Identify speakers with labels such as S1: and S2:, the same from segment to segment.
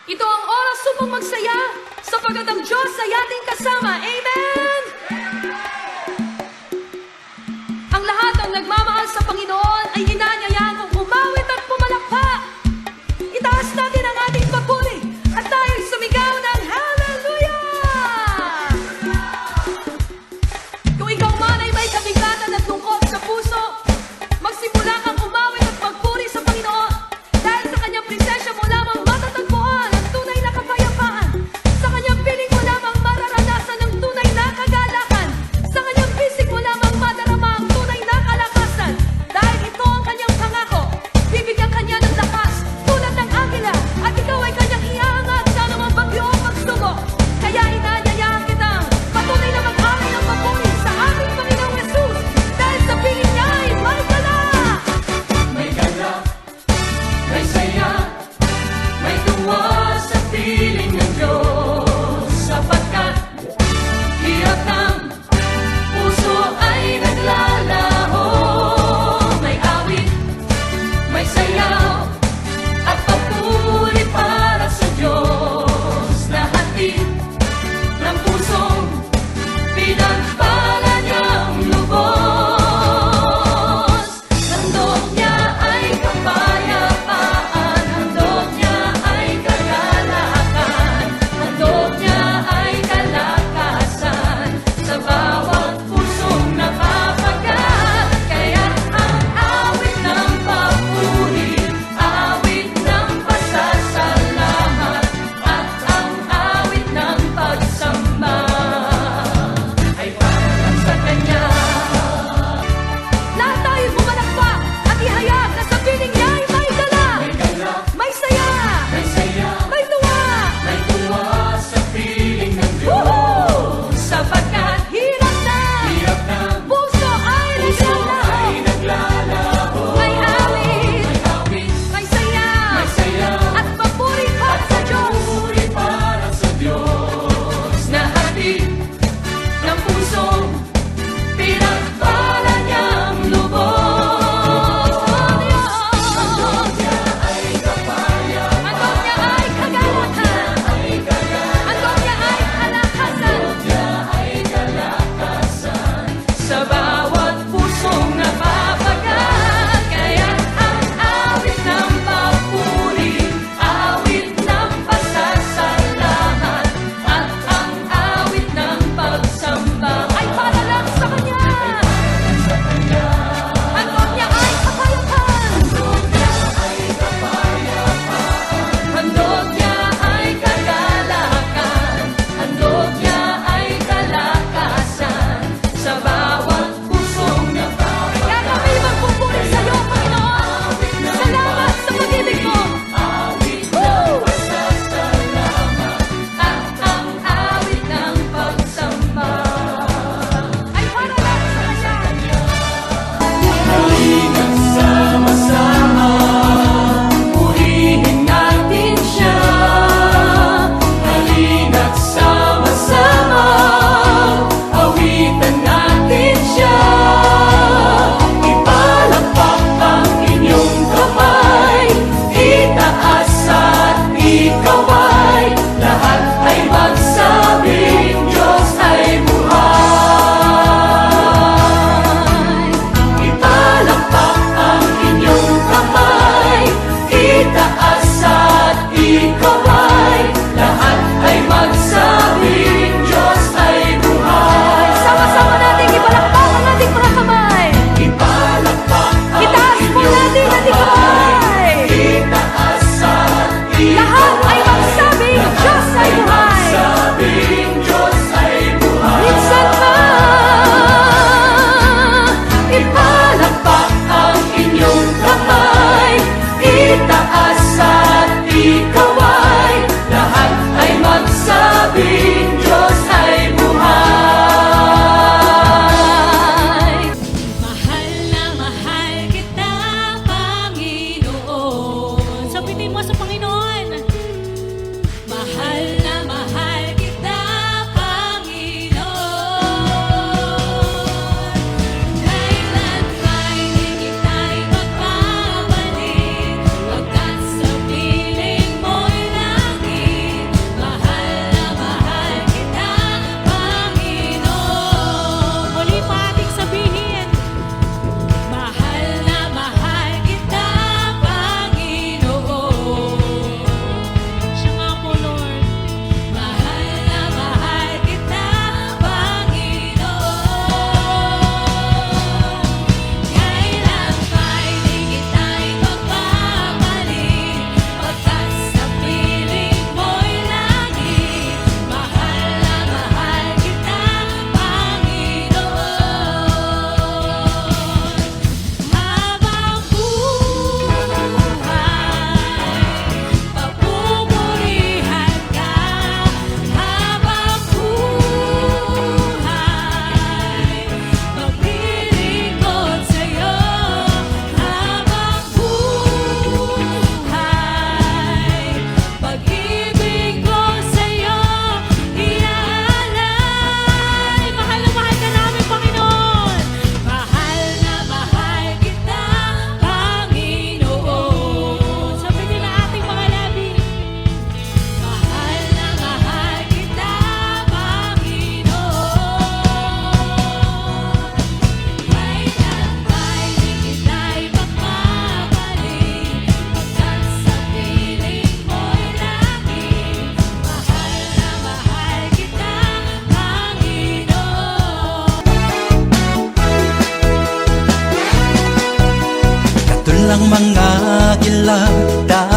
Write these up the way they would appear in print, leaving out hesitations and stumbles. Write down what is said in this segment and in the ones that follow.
S1: Ito ang oras upang magsaya, sapagkat ang Diyos ay ating kasama. Amen! Ang lahat ng nagmamahal sa Panginoon ay inaanyayang umawit at pumalakpak. Itaas natin ang ating papuri at tayo'y sumigaw ng Hallelujah! Kung ikaw man ay may kabigatan at lungkot sa puso, magsimula kang umawit at magpuri sa Panginoon. Dahil sa kanyang presensya mo lamang matatagpuan ang tunay na kapayapaan. Sa kanyang piling mo lamang mararanasan ang tunay na kagalakan. Sa kanyang bisig mo lamang madarama ang tunay na kalakasan. Dahil ito ang kanyang pangalan.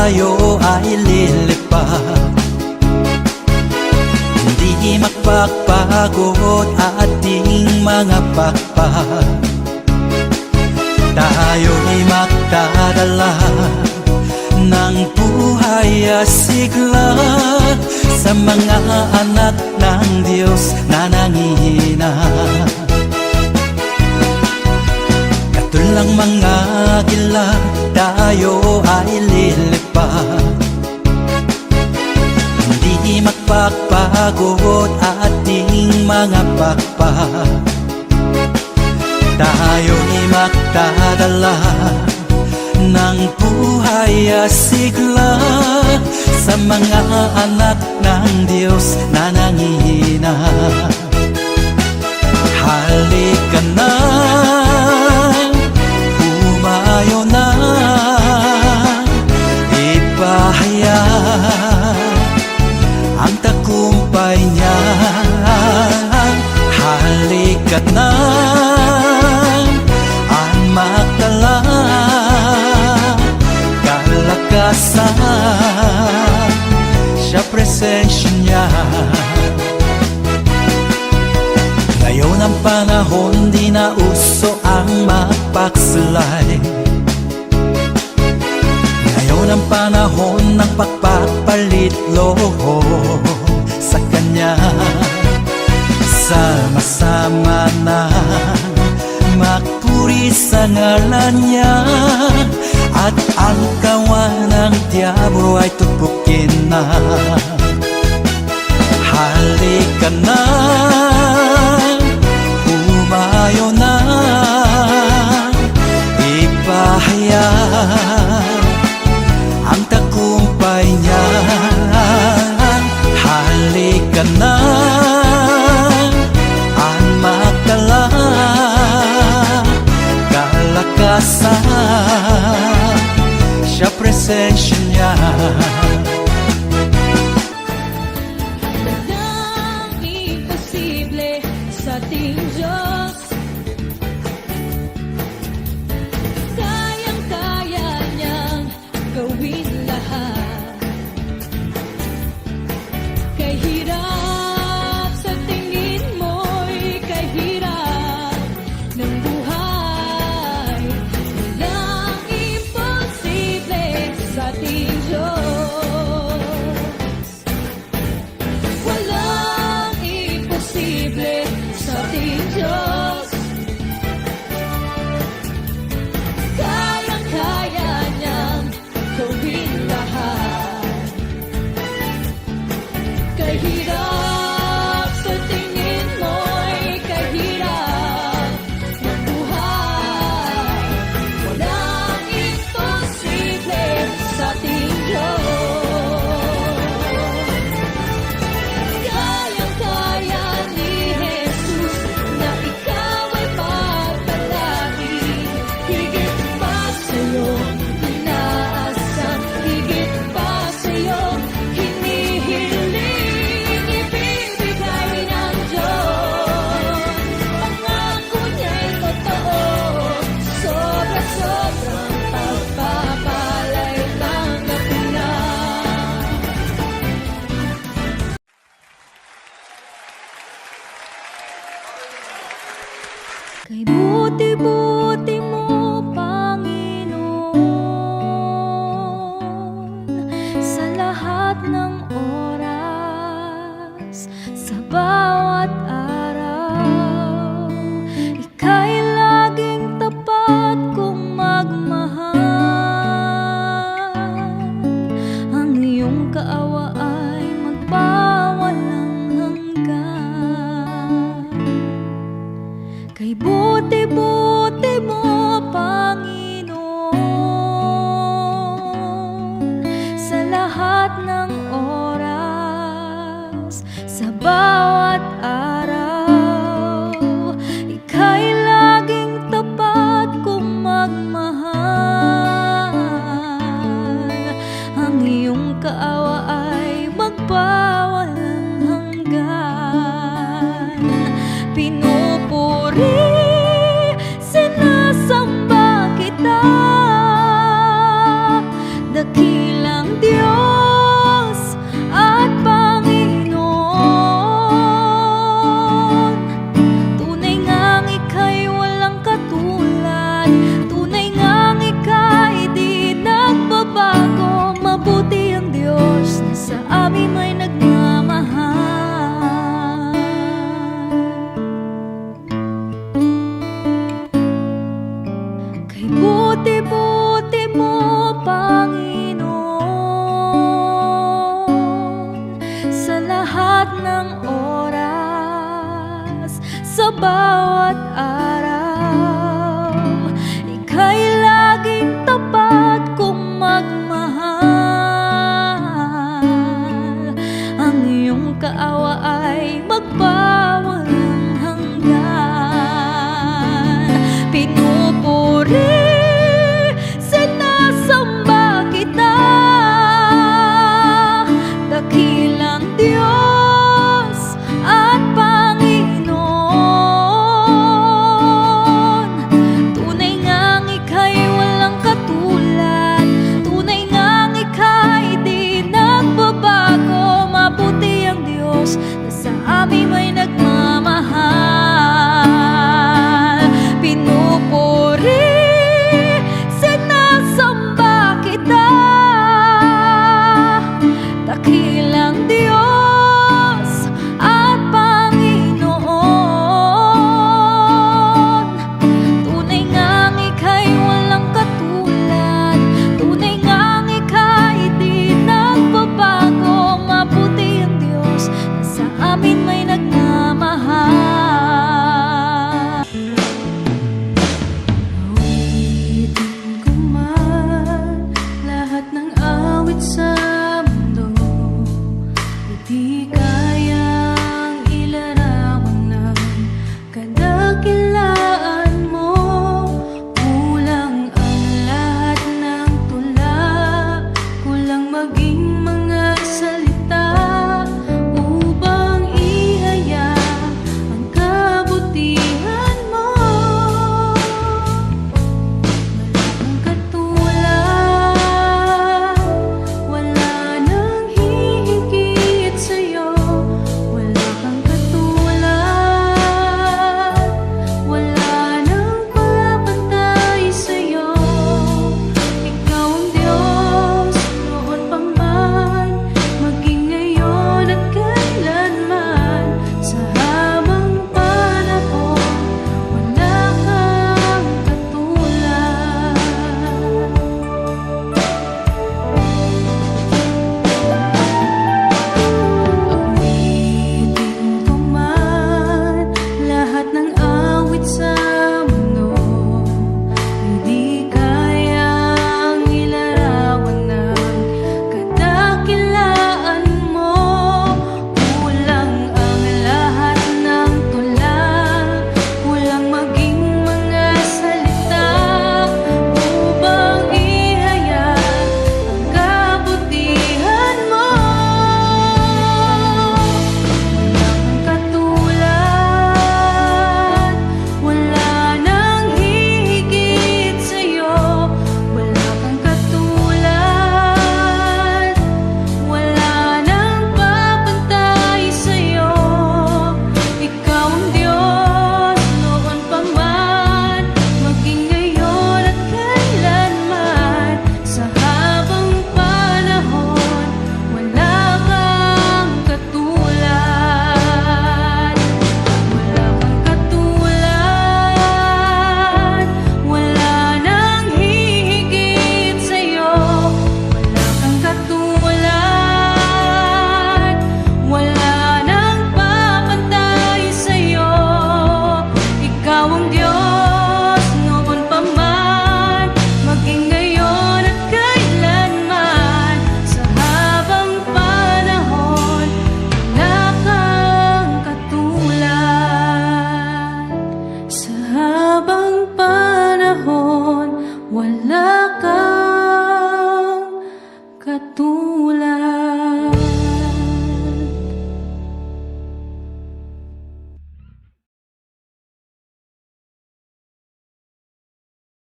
S2: tayo ay lilipad. Hindi magpapagod ating mga pakpak. Tayo'y magdadala ng buhay asigla sa mga anak ng Diyos na nangihina. Katulang mga gila, tayo ay lilipad. Hindi magpapagod ating mga pakpak. Tayo'y magdadala ng buhay asigla sa mga anak ng Diyos na nangihina. Halika na, humayo na, ipahayag ang tagumpay niya. Halika na, magdala kalakasan sa presensya niya. Ngayon ang panahon, di na uso ang magpaksulay. Ngayon ang panahon ng pagpapalit loob sa Kanya. Sama-sama na magpuri sa ngalan niya, at ang kawan ng diablo ay tupukin na. Halika na, humayo na, ipahayag ang tagumpay niya. Halika na, ang magdala kalakasan sa presensya niya.
S1: Walang imposible sa ating Diyos. Kayang-kaya niyang gawin lahat. Kahirap sa tingin mo'y kahirap ng buhay. Walang imposible sa ating Diyos. Walang imposible sa ating Diyos. Kayang-kaya niyang gawin lahat. Kahirap sa tingin mo'y kahirap ng buhay. Walang imposible sa ating Diyos. Kayang-kaya ni Jesus na ikaw ay magpalagi. Higit pa sa'yo inaasahan, higit pa sa'yo hinihiling, ibibigay ng Diyos. Pangako niya'y totoo, sobra-sobrang pagpapala'y tanggapin na. Kay buti-buti mo, Panginoon, sa lahat ng oras, sa bawat araw. Ika'y laging tapat kong magmahal. Ang iyong kaawa ay magpawalang hanggan. Kay buti-buti mo, Panginoon, sa lahat ng oras, sa bawat araw. Ika'y laging tapat kong magmahal. Ang iyong kaawa ay magpawalang hanggan. Pinupuri si may nagmamahal. Kay buti-buti mo, Panginoon, sa lahat ng oras, sa bawat araw, ika'y laging tapat kong magmahal. Ang iyong kaawa ay magpapahal.